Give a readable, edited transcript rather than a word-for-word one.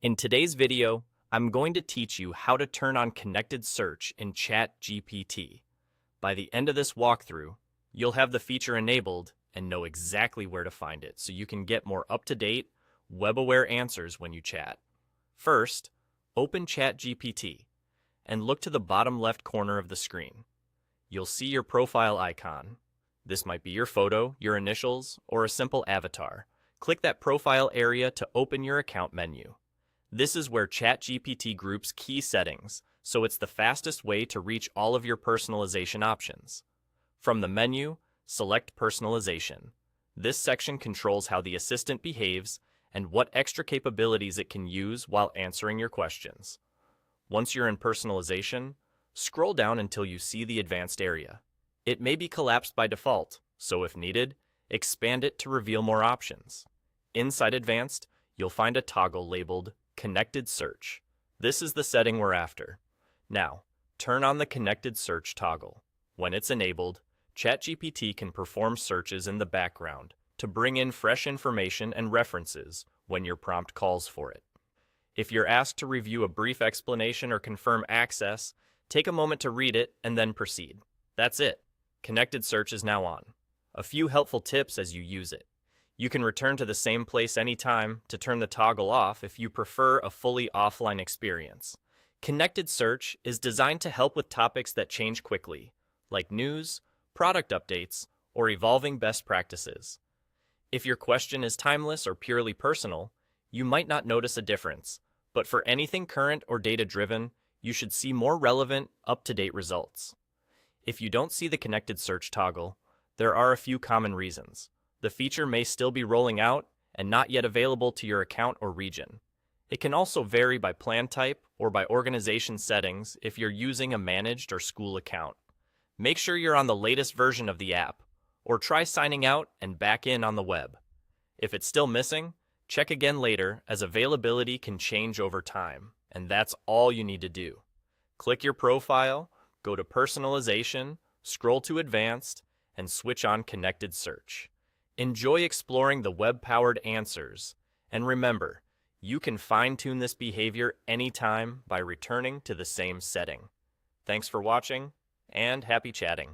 In today's video, I'm going to teach you how to turn on connected search in ChatGPT. By the end of this walkthrough, you'll have the feature enabled and know exactly where to find it so you can get more up-to-date, web-aware answers when you chat. First, open ChatGPT and look to the bottom left corner of the screen. You'll see your profile icon. This might be your photo, your initials, or a simple avatar. Click that profile area to open your account menu. This is where ChatGPT groups key settings, so it's the fastest way to reach all of your personalization options. From the menu, select Personalization. This section controls how the assistant behaves and what extra capabilities it can use while answering your questions. Once you're in Personalization, scroll down until you see the Advanced area. It may be collapsed by default, so if needed, expand it to reveal more options. Inside Advanced, you'll find a toggle labeled Connected Search. This is the setting we're after. Now, turn on the Connected Search toggle. When it's enabled, ChatGPT can perform searches in the background to bring in fresh information and references when your prompt calls for it. If you're asked to review a brief explanation or confirm access, take a moment to read it and then proceed. That's it. Connected Search is now on. A few helpful tips as you use it. You can return to the same place anytime to turn the toggle off if you prefer a fully offline experience. Connected Search is designed to help with topics that change quickly, like news, product updates, or evolving best practices. If your question is timeless or purely personal, you might not notice a difference, but for anything current or data-driven, you should see more relevant, up-to-date results. If you don't see the Connected Search toggle, there are a few common reasons. The feature may still be rolling out and not yet available to your account or region. It can also vary by plan type or by organization settings if you're using a managed or school account. Make sure you're on the latest version of the app, or try signing out and back in on the web. If it's still missing, check again later as availability can change over time, and that's all you need to do. Click your profile, go to Personalization, scroll to Advanced, and switch on Connected Search. Enjoy exploring the web-powered answers, and remember, you can fine-tune this behavior anytime by returning to the same setting. Thanks for watching, and happy chatting.